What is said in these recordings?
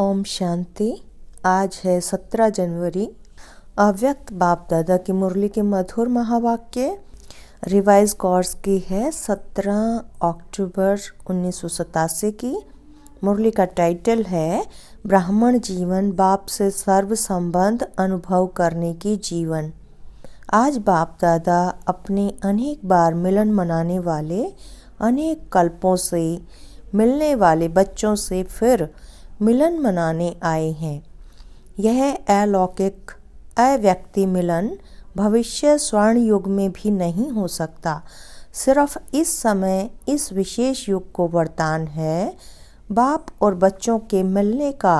ओम शांति। आज है 17 जनवरी। अव्यक्त बाप दादा की मुरली के मधुर महावाक्य रिवाइज कोर्स की है 17 अक्टूबर 1987 की। मुरली का टाइटल है ब्राह्मण जीवन, बाप से सर्व संबंध अनुभव करने की जीवन। आज बाप दादा अपने अनेक बार मिलन मनाने वाले, अनेक कल्पों से मिलने वाले बच्चों से फिर मिलन मनाने आए हैं। यह अलौकिक अव्यक्ति मिलन भविष्य स्वर्ण युग में भी नहीं हो सकता। सिर्फ इस समय इस विशेष युग को वरदान है बाप और बच्चों के मिलने का।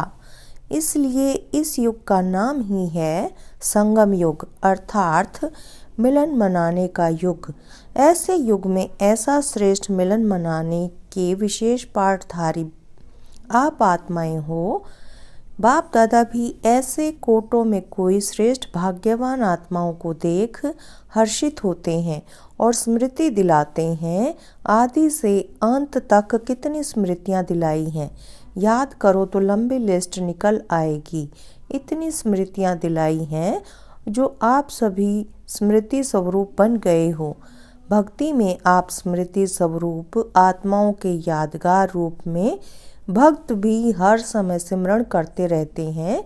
इसलिए इस युग का नाम ही है संगम युग, अर्थात मिलन मनाने का युग। ऐसे युग में ऐसा श्रेष्ठ मिलन मनाने के विशेष पाठधारी आप आत्माएं हो। बाप दादा भी ऐसे कोटों में कोई श्रेष्ठ भाग्यवान आत्माओं को देख हर्षित होते हैं और स्मृति दिलाते हैं। आदि से अंत तक कितनी स्मृतियां दिलाई हैं, याद करो तो लंबी लिस्ट निकल आएगी। इतनी स्मृतियां दिलाई हैं जो आप सभी स्मृति स्वरूप बन गए हो। भक्ति में आप स्मृति स्वरूप आत्माओं के यादगार रूप में भक्त भी हर समय सिमरण करते रहते हैं।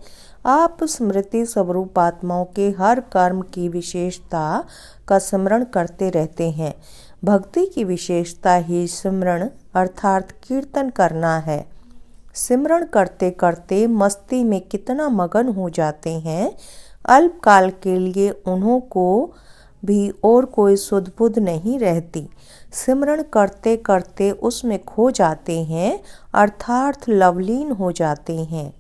आप स्मृति स्वरूप आत्माओं के हर कर्म की विशेषता का स्मरण करते रहते हैं। भक्ति की विशेषता ही सिमरण अर्थात कीर्तन करना है। सिमरण करते करते मस्ती में कितना मगन हो जाते हैं, अल्पकाल के लिए उन्हों को भी और कोई सुध बुध नहीं रहती। सिमरण करते करते उसमें खो जाते हैं, अर्थात लवलीन हो जाते हैं।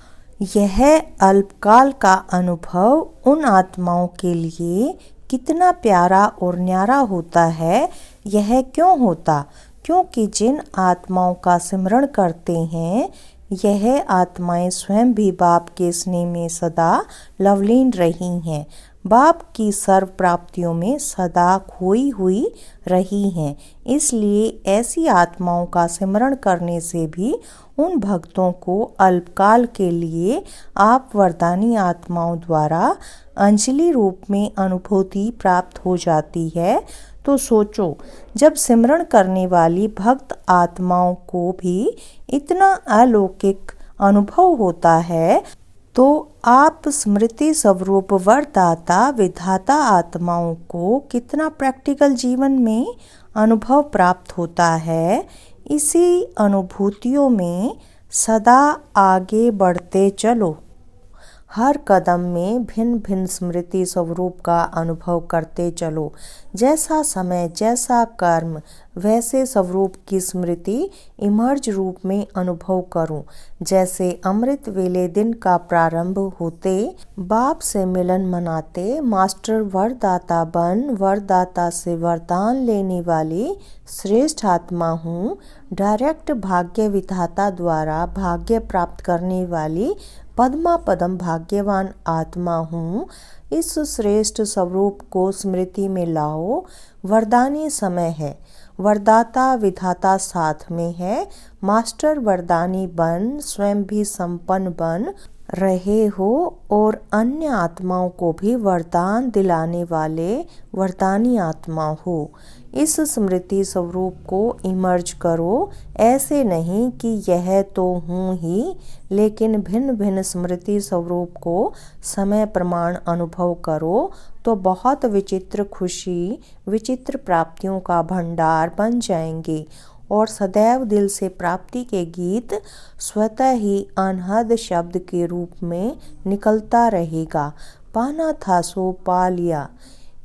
यह अल्पकाल का अनुभव उन आत्माओं के लिए कितना प्यारा और न्यारा होता है। यह क्यों होता? क्योंकि जिन आत्माओं का सिमरण करते हैं यह आत्माएं स्वयं भी बाप के स्नेह में सदा लवलीन रही हैं, बाप की सर्व प्राप्तियों में सदा खोई हुई रही हैं। इसलिए ऐसी आत्माओं का सिमरण करने से भी उन भक्तों को अल्पकाल के लिए आप वरदानी आत्माओं द्वारा अंजलि रूप में अनुभूति प्राप्त हो जाती है। तो सोचो, जब सिमरण करने वाली भक्त आत्माओं को भी इतना अलौकिक अनुभव होता है तो आप स्मृति स्वरूप वरदाता विधाता आत्माओं को कितना प्रैक्टिकल जीवन में अनुभव प्राप्त होता है। इसी अनुभूतियों में सदा आगे बढ़ते चलो। हर कदम में भिन्न भिन्न स्मृति स्वरूप का अनुभव करते चलो। जैसा समय, जैसा कर्म, वैसे स्वरूप की स्मृति इमर्ज रूप में अनुभव करूं। जैसे अमृत वेले दिन का प्रारंभ होते बाप से मिलन मनाते मास्टर वरदाता बन वरदाता से वरदान लेने वाली श्रेष्ठ आत्मा हूँ। डायरेक्ट भाग्य विधाता द्वारा भाग्य प्राप्त करने वाली पद्मा पदम भाग्यवान आत्मा हूँ। इस श्रेष्ठ स्वरूप को स्मृति में लाओ। वरदानी समय है, वरदाता विधाता साथ में है। मास्टर वरदानी बन स्वयं भी संपन्न बन रहे हो और अन्य आत्माओं को भी वरदान दिलाने वाले वरदानी आत्मा हो। इस स्मृति स्वरूप को इमर्ज करो। ऐसे नहीं कि यह तो हूँ ही, लेकिन भिन्न भिन्न स्मृति स्वरूप को समय प्रमाण अनुभव करो तो बहुत विचित्र खुशी, विचित्र प्राप्तियों का भंडार बन जाएंगे और सदैव दिल से प्राप्ति के गीत स्वतः ही अनहद शब्द के रूप में निकलता रहेगा। पाना था सो पा लिया।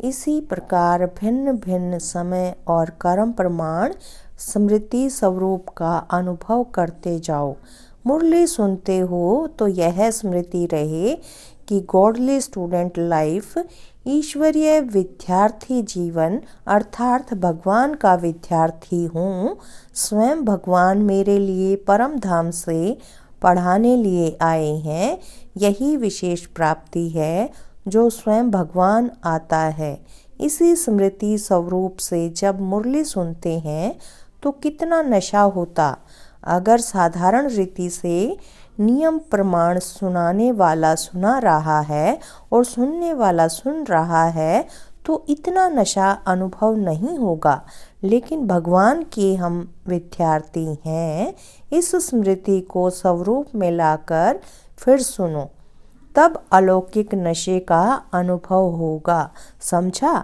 इसी प्रकार भिन्न भिन्न समय और कर्म प्रमाण स्मृति स्वरूप का अनुभव करते जाओ। मुरली सुनते हो तो यह स्मृति रहे कि गॉडली स्टूडेंट लाइफ, ईश्वरीय विद्यार्थी जीवन अर्थात भगवान का विद्यार्थी हूँ। स्वयं भगवान मेरे लिए परम धाम से पढ़ाने लिए आए हैं। यही विशेष प्राप्ति है जो स्वयं भगवान आता है। इसी स्मृति स्वरूप से जब मुरली सुनते हैं तो कितना नशा होता। अगर साधारण रीति से नियम प्रमाण सुनाने वाला सुना रहा है और सुनने वाला सुन रहा है तो इतना नशा अनुभव नहीं होगा। लेकिन भगवान के हम विद्यार्थी हैं, इस स्मृति को स्वरूप में लाकर फिर सुनो, तब अलौकिक नशे का अनुभव होगा। समझा?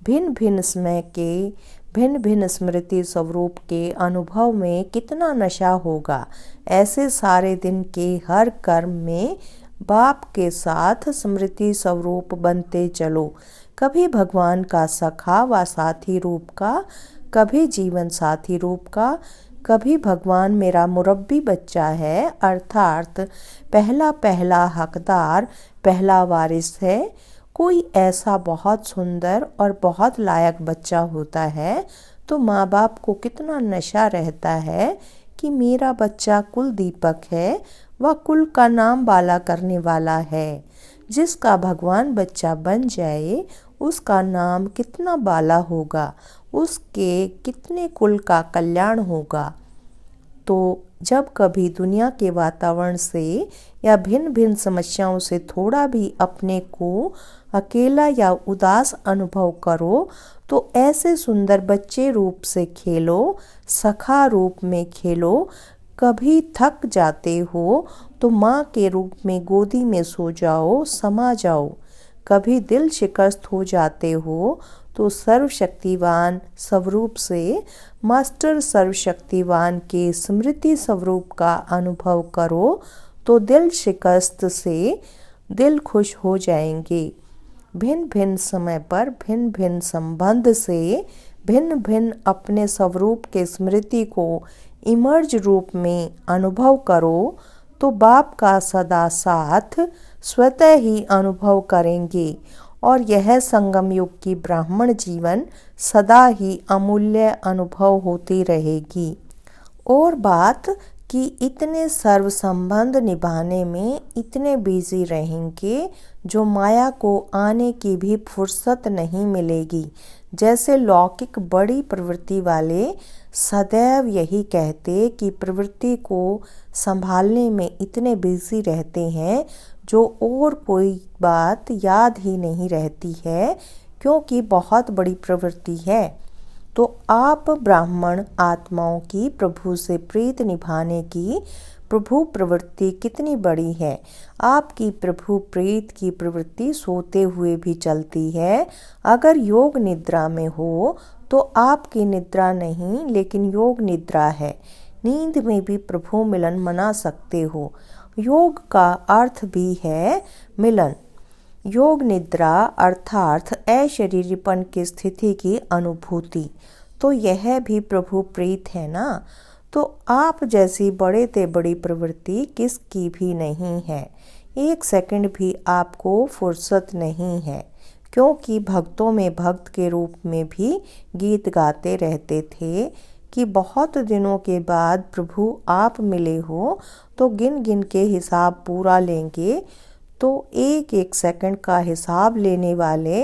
भिन्न भिन्न समय के भिन्न भिन्न स्मृति स्वरूप के अनुभव में कितना नशा होगा। ऐसे सारे दिन के हर कर्म में बाप के साथ स्मृति स्वरूप बनते चलो, कभी भगवान का सखा व साथी रूप का, कभी जीवन साथी रूप का, कभी भगवान मेरा मुरब्बी बच्चा है, अर्थात पहला पहला हकदार, पहला वारिस है। कोई ऐसा बहुत सुंदर और बहुत लायक बच्चा होता है तो माँ बाप को कितना नशा रहता है कि मेरा बच्चा कुल दीपक है, वह कुल का नाम बाला करने वाला है। जिसका भगवान बच्चा बन जाए उसका नाम कितना बाला होगा, उसके कितने कुल का कल्याण होगा। तो जब कभी दुनिया के वातावरण से या भिन्न भिन्न समस्याओं से थोड़ा भी अपने को अकेला या उदास अनुभव करो तो ऐसे सुंदर बच्चे रूप से खेलो, सखा रूप में खेलो। कभी थक जाते हो तो माँ के रूप में गोदी में सो जाओ, समा जाओ। कभी दिल शिकस्त हो जाते हो तो सर्वशक्तिवान स्वरूप से मास्टर सर्वशक्तिवान के स्मृति स्वरूप का अनुभव करो तो दिल शिकस्त से दिल खुश हो जाएंगे। भिन्न भिन्न समय पर भिन्न भिन्न संबंध से भिन्न भिन्न अपने स्वरूप के स्मृति को इमर्ज रूप में अनुभव करो तो बाप का सदा साथ स्वतः ही अनुभव करेंगे और यह संगम युग की ब्राह्मण जीवन सदा ही अमूल्य अनुभव होती रहेगी। और बात कि इतने सर्व संबंध निभाने में इतने बिजी रहेंगे जो माया को आने की भी फुर्सत नहीं मिलेगी। जैसे लौकिक बड़ी प्रवृत्ति वाले सदैव यही कहते कि प्रवृत्ति को संभालने में इतने बिजी रहते हैं जो और कोई बात याद ही नहीं रहती है क्योंकि बहुत बड़ी प्रवृत्ति है। तो आप ब्राह्मण आत्माओं की प्रभु से प्रीत निभाने की प्रभु प्रवृत्ति कितनी बड़ी है। आपकी प्रभु प्रीत की प्रवृत्ति सोते हुए भी चलती है। अगर योग निद्रा में हो तो आपकी निद्रा नहीं लेकिन योग निद्रा है। नींद में भी प्रभु मिलन मना सकते हो। योग का अर्थ भी है मिलन। योग निद्रा अर्थात अशरीरीपन की स्थिति की अनुभूति, तो यह भी प्रभु प्रीत है ना। तो आप जैसी बड़े ते बड़ी प्रवृत्ति किसकी भी नहीं है। एक सेकंड भी आपको फुर्सत नहीं है क्योंकि भक्तों में भक्त के रूप में भी गीत गाते रहते थे कि बहुत दिनों के बाद प्रभु आप मिले हो तो गिन गिन के हिसाब पूरा लेंगे। तो एक एक सेकंड का हिसाब लेने वाले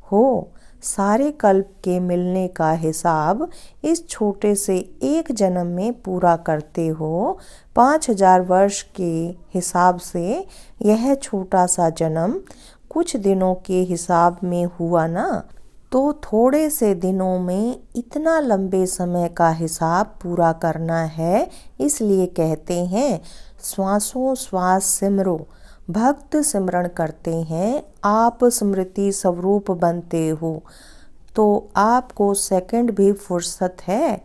हो। सारे कल्प के मिलने का हिसाब इस छोटे से एक जन्म में पूरा करते हो। 5000 वर्ष के हिसाब से यह छोटा सा जन्म कुछ दिनों के हिसाब में हुआ ना। तो थोड़े से दिनों में इतना लंबे समय का हिसाब पूरा करना है। इसलिए कहते हैं श्वासों श्वास सिमरो। भक्त सिमरण करते हैं, आप स्मृति स्वरूप बनते हो तो आपको सेकंड भी फुर्सत है।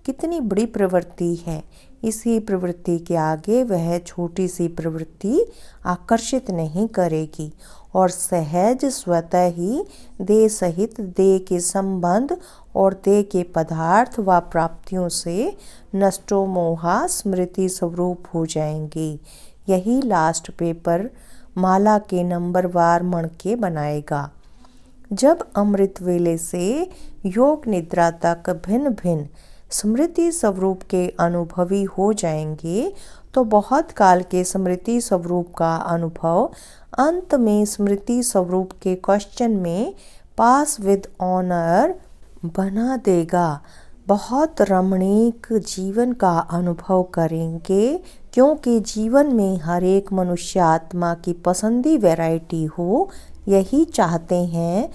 कितनी बड़ी प्रवृत्ति है। इसी प्रवृत्ति के आगे वह छोटी सी प्रवृत्ति आकर्षित नहीं करेगी और सहज स्वतः ही देह सहित देह के संबंध और देह के पदार्थ व प्राप्तियों से नष्टो मोहा स्मृति स्वरूप हो जाएंगे। यही लास्ट पेपर माला के नंबरवार मणके बनाएगा। जब अमृत वेले से योग निद्रा तक भिन्न भिन्न स्मृति स्वरूप के अनुभवी हो जाएंगे तो बहुत काल के स्मृति स्वरूप का अनुभव अंत में स्मृति स्वरूप के क्वेश्चन में पास विद ऑनर बना देगा। बहुत रमणीक जीवन का अनुभव करेंगे क्योंकि जीवन में हर एक मनुष्य आत्मा की पसंदी वैरायटी हो, यही चाहते हैं।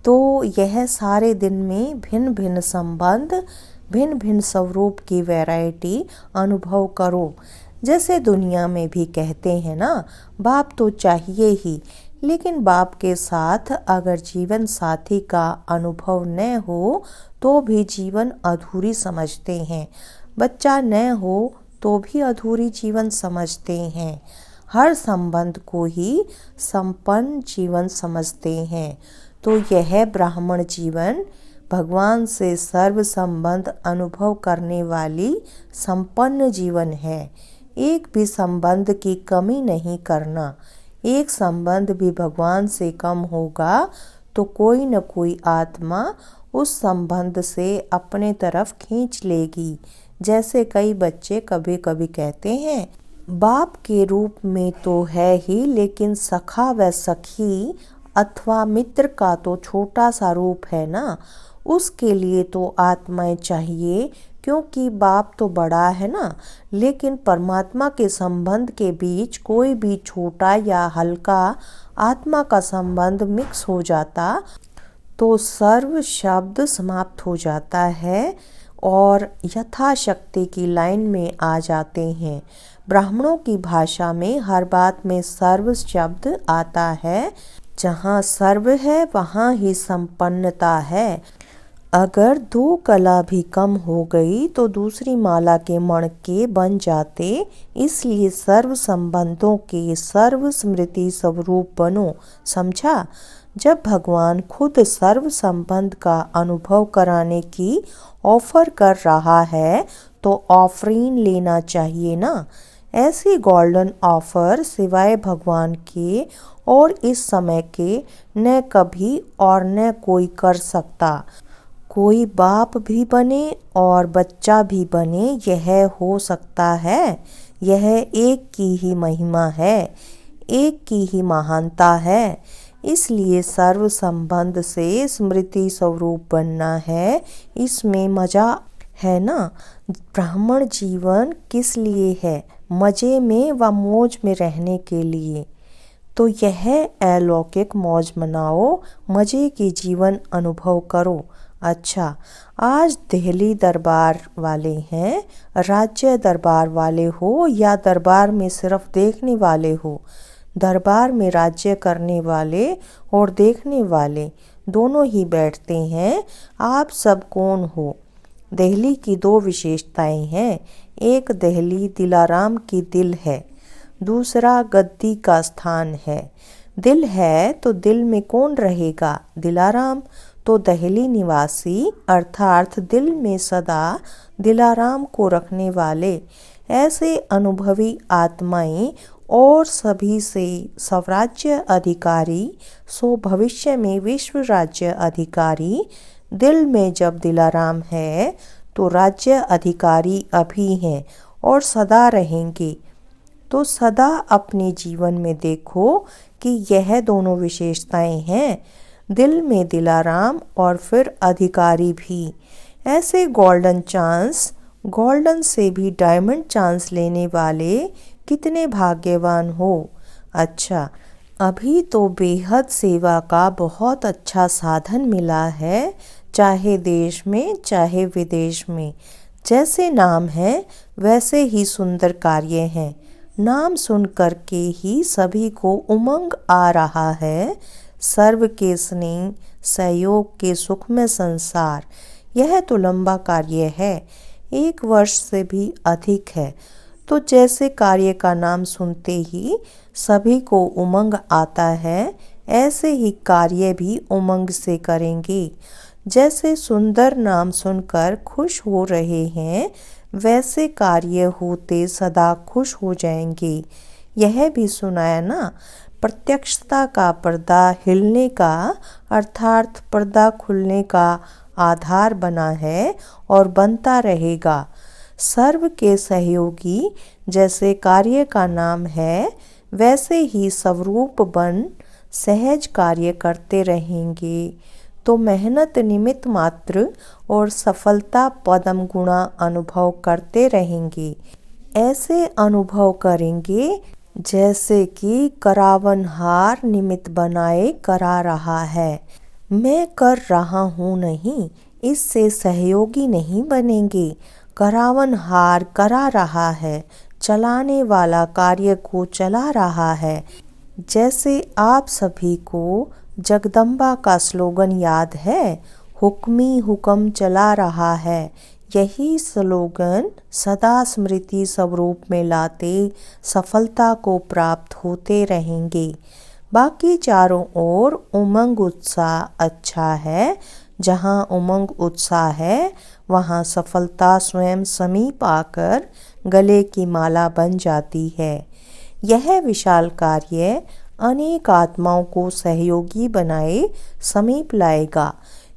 तो यह सारे दिन में भिन्न भिन्न संबंध, भिन्न भिन्न स्वरूप की वैरायटी अनुभव करो। जैसे दुनिया में भी कहते हैं ना, बाप तो चाहिए ही, लेकिन बाप के साथ अगर जीवन साथी का अनुभव न हो तो भी जीवन अधूरी समझते हैं। बच्चा न हो तो भी अधूरी जीवन समझते हैं। हर संबंध को ही संपन्न जीवन समझते हैं। तो यह ब्राह्मण जीवन भगवान से सर्व संबंध अनुभव करने वाली संपन्न जीवन है। एक भी संबंध की कमी नहीं करना। एक संबंध भी भगवान से कम होगा तो कोई न कोई आत्मा उस संबंध से अपने तरफ खींच लेगी। जैसे कई बच्चे कभी कभी कहते हैं, बाप के रूप में तो है ही, लेकिन सखा व सखी अथवा मित्र का तो छोटा सा रूप है ना, उसके लिए तो आत्माएं चाहिए, क्योंकि बाप तो बड़ा है ना। लेकिन परमात्मा के संबंध के बीच कोई भी छोटा या हल्का आत्मा का संबंध मिक्स हो जाता तो सर्व शब्द समाप्त हो जाता है और यथाशक्ति की लाइन में आ जाते हैं। ब्राह्मणों की भाषा में हर बात में सर्व शब्द आता है। जहाँ सर्व है वहाँ ही संपन्नता है। अगर दो कला भी कम हो गई तो दूसरी माला के मणके बन जाते। इसलिए सर्व संबंधों के सर्व स्मृति स्वरूप बनो। समझा? जब भगवान खुद सर्व संबंध का अनुभव कराने की ऑफर कर रहा है तो ऑफरिंग लेना चाहिए ना। ऐसी गोल्डन ऑफर सिवाय भगवान के और इस समय के न कभी और न कोई कर सकता। कोई बाप भी बने और बच्चा भी बने, यह हो सकता है। यह एक की ही महिमा है, एक की ही महानता है। इसलिए सर्व संबंध से स्मृति स्वरूप बनना है। इसमें मजा है ना। ब्राह्मण जीवन किस लिए है? मजे में व मौज में रहने के लिए। तो यह अलौकिक मौज मनाओ, मजे की जीवन अनुभव करो। अच्छा, आज दिल्ली दरबार वाले हैं, राज्य दरबार वाले हो या दरबार में सिर्फ देखने वाले हो। दरबार में राज्य करने वाले और देखने वाले दोनों ही बैठते हैं। आप सब कौन हो? दिल्ली की दो विशेषताएं हैं। एक दिल्ली दिलाराम की दिल है, दूसरा गद्दी का स्थान है। दिल है तो दिल में कौन रहेगा? दिलाराम। तो दिल्ली निवासी अर्थात दिल में सदा दिलाराम को रखने वाले ऐसे अनुभवी आत्माएं और सभी से स्वराज्य अधिकारी, सो भविष्य में विश्व राज्य अधिकारी। दिल में जब दिलाराम है तो राज्य अधिकारी अभी हैं और सदा रहेंगे। तो सदा अपने जीवन में देखो कि यह दोनों विशेषताएं हैं, दिल में दिलाराम और फिर अधिकारी भी। ऐसे गोल्डन चांस, गोल्डन से भी डायमंड चांस लेने वाले कितने भाग्यवान हो। अच्छा, अभी तो बेहद सेवा का बहुत अच्छा साधन मिला है, चाहे देश में चाहे विदेश में। जैसे नाम है वैसे ही सुंदर कार्य हैं। नाम सुन कर के ही सभी को उमंग आ रहा है। सर्व के स्नेह सहयोग के सुख में संसार, यह तो लंबा कार्य है, 1 वर्ष से भी अधिक है। तो जैसे कार्य का नाम सुनते ही सभी को उमंग आता है, ऐसे ही कार्य भी उमंग से करेंगे। जैसे सुंदर नाम सुनकर खुश हो रहे हैं, वैसे कार्य होते सदा खुश हो जाएंगे। यह भी सुनाया ना, प्रत्यक्षता का पर्दा हिलने का अर्थात पर्दा खुलने का आधार बना है और बनता रहेगा। सर्व के सहयोगी जैसे कार्य का नाम है, वैसे ही स्वरूप बन सहज कार्य करते रहेंगे। तो मेहनत निमित्त मात्र और सफलता पदम गुणा अनुभव करते रहेंगे। ऐसे अनुभव करेंगे जैसे कि करावनहार निमित्त बनाए करा रहा है। मैं कर रहा हूँ नहीं, इससे सहयोगी नहीं बनेंगे। करावनहार करा रहा है, चलाने वाला कार्य को चला रहा है। जैसे आप सभी को जगदम्बा का स्लोगन याद है, हुक्मी हुक्म चला रहा है। यही स्लोगन सदा स्मृति स्वरूप में लाते सफलता को प्राप्त होते रहेंगे। बाकी चारों ओर उमंग उत्साह अच्छा है। जहाँ उमंग उत्साह है वहाँ सफलता स्वयं समीप आकर गले की माला बन जाती है। यह विशाल कार्य अनेक आत्माओं को सहयोगी बनाए समीप लाएगा,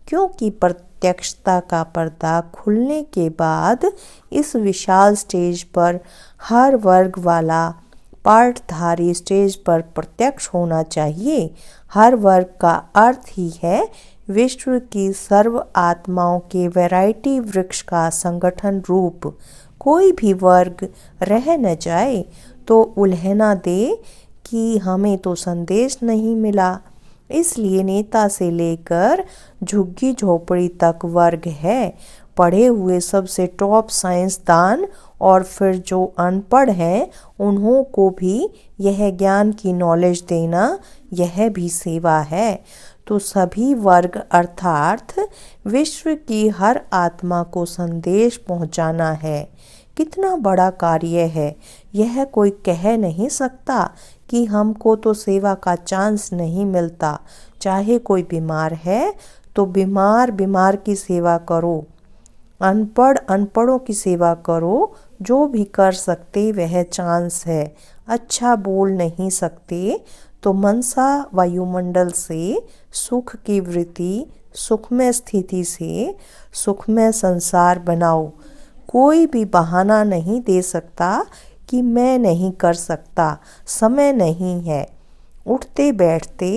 क्योंकि प्रत्यक्षता का पर्दा खुलने के बाद इस विशाल स्टेज पर हर वर्ग वाला पाठधारी स्टेज पर प्रत्यक्ष होना चाहिए। हर वर्ग का अर्थ ही है विश्व की सर्व आत्माओं के वैरायटी वृक्ष का संगठन रूप। कोई भी वर्ग रह न जाए तो उल्हना दे कि हमें तो संदेश नहीं मिला। इसलिए नेता से लेकर झुग्गी झोपड़ी तक वर्ग है। पढ़े हुए सबसे टॉप साइंसदान और फिर जो अनपढ़ हैं उन्हों को भी यह ज्ञान की नॉलेज देना, यह भी सेवा है। तो सभी वर्ग अर्थात विश्व की हर आत्मा को संदेश पहुंचाना है। कितना बड़ा कार्य है, यह कोई कह नहीं सकता कि हमको तो सेवा का चांस नहीं मिलता। चाहे कोई बीमार है तो बीमार की सेवा करो, अनपढ़ अनपढ़ों की सेवा करो। जो भी कर सकते वह चांस है। अच्छा बोल नहीं सकते तो मनसा वायुमंडल से सुख की वृत्ति, सुखमय स्थिति से सुखमय संसार बनाओ। कोई भी बहाना नहीं दे सकता कि मैं नहीं कर सकता, समय नहीं है। उठते बैठते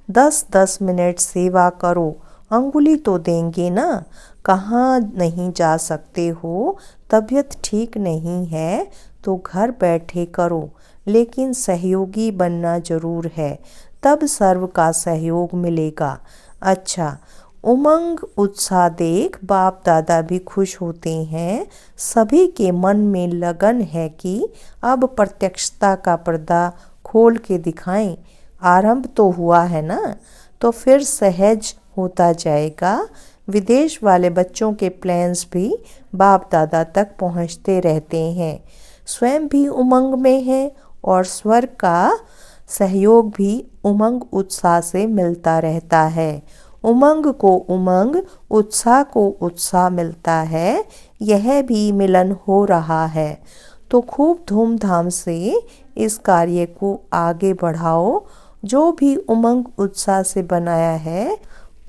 10-10 मिनट सेवा करो। अंगुली तो देंगे ना। कहाँ नहीं जा सकते हो, तबीयत ठीक नहीं है तो घर बैठे करो, लेकिन सहयोगी बनना जरूर है, तब सर्व का सहयोग मिलेगा। अच्छा, उमंग उत्साह देख बाप दादा भी खुश होते हैं। सभी के मन में लगन है कि अब प्रत्यक्षता का पर्दा खोल के दिखाएं। आरंभ तो हुआ है ना, तो फिर सहज होता जाएगा। विदेश वाले बच्चों के प्लान्स भी बाप दादा तक पहुंचते रहते हैं। स्वयं भी उमंग में है और स्वर्ग का सहयोग भी उमंग उत्साह से मिलता रहता है। उमंग को उमंग, उत्साह को उत्साह मिलता है। यह भी मिलन हो रहा है। तो खूब धूमधाम से इस कार्य को आगे बढ़ाओ। जो भी उमंग उत्साह से बनाया है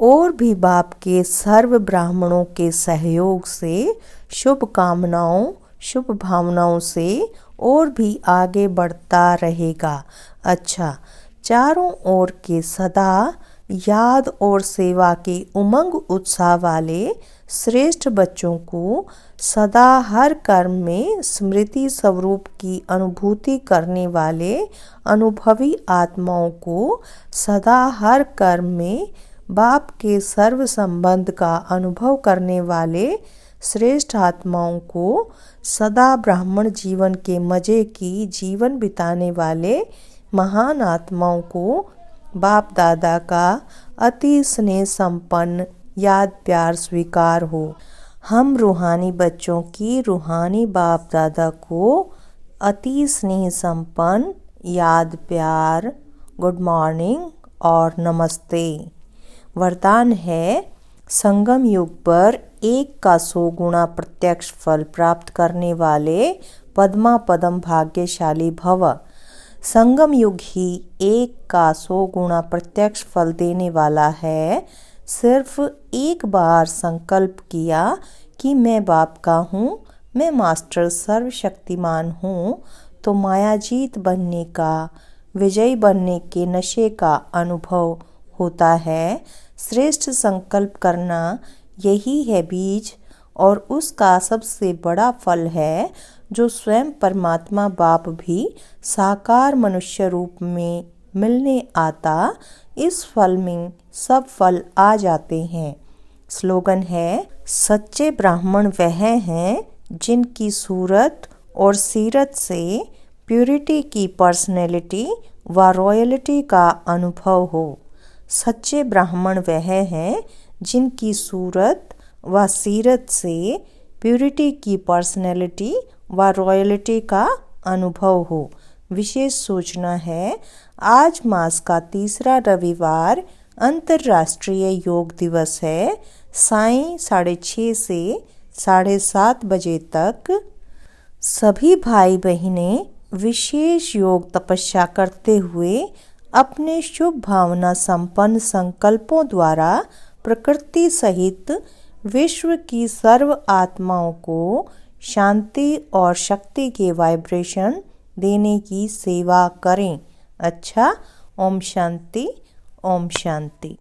और भी बाप के सर्व ब्राह्मणों के सहयोग से, शुभ कामनाओं शुभ भावनाओं से और भी आगे बढ़ता रहेगा। अच्छा, चारों ओर के सदा याद और सेवा के उमंग उत्साह वाले श्रेष्ठ बच्चों को सदा हर कर्म में स्मृति स्वरूप की अनुभूति करने वाले अनुभवी आत्माओं को सदा हर कर्म में बाप के सर्व संबंध का अनुभव करने वाले श्रेष्ठ आत्माओं को सदा ब्राह्मण जीवन के मजे की जीवन बिताने वाले महान आत्माओं को बाप दादा का अति स्नेह संपन्न याद प्यार स्वीकार हो। हम रूहानी बच्चों की रूहानी बाप दादा को अति स्नेह संपन्न याद प्यार, गुड मॉर्निंग और नमस्ते। वरदान है, संगम युग पर 1 का 100 गुणा प्रत्यक्ष फल प्राप्त करने वाले पद्मा पदम भाग्यशाली भव। संगम युग ही 1 का 100 गुणा प्रत्यक्ष फल देने वाला है। सिर्फ एक बार संकल्प किया कि मैं बाप का हूँ, मैं मास्टर सर्वशक्तिमान हूँ, तो मायाजीत बनने का, विजयी बनने के नशे का अनुभव होता है। श्रेष्ठ संकल्प करना यही है बीज और उसका सबसे बड़ा फल है। जो स्वयं परमात्मा बाप भी साकार मनुष्य रूप में मिलने आता, इस फल में सब फल आ जाते हैं। स्लोगन है, सच्चे ब्राह्मण वह हैं जिनकी सूरत और सीरत से प्यूरिटी की पर्सनैलिटी व रॉयल्टी का अनुभव हो। सच्चे ब्राह्मण वह हैं जिनकी सूरत व सीरत से प्यूरिटी की पर्सनैलिटी व रॉयल्टी का अनुभव हो। विशेष सूचना है, आज मास का तीसरा रविवार अंतर्राष्ट्रीय योग दिवस है। सायं 6:30 से 7:30 बजे तक सभी भाई बहनें विशेष योग तपस्या करते हुए अपने शुभ भावना संपन्न संकल्पों द्वारा प्रकृति सहित विश्व की सर्व आत्माओं को शांति और शक्ति के वाइब्रेशन देने की सेवा करें। अच्छा, ओम शांति, ओम शांति।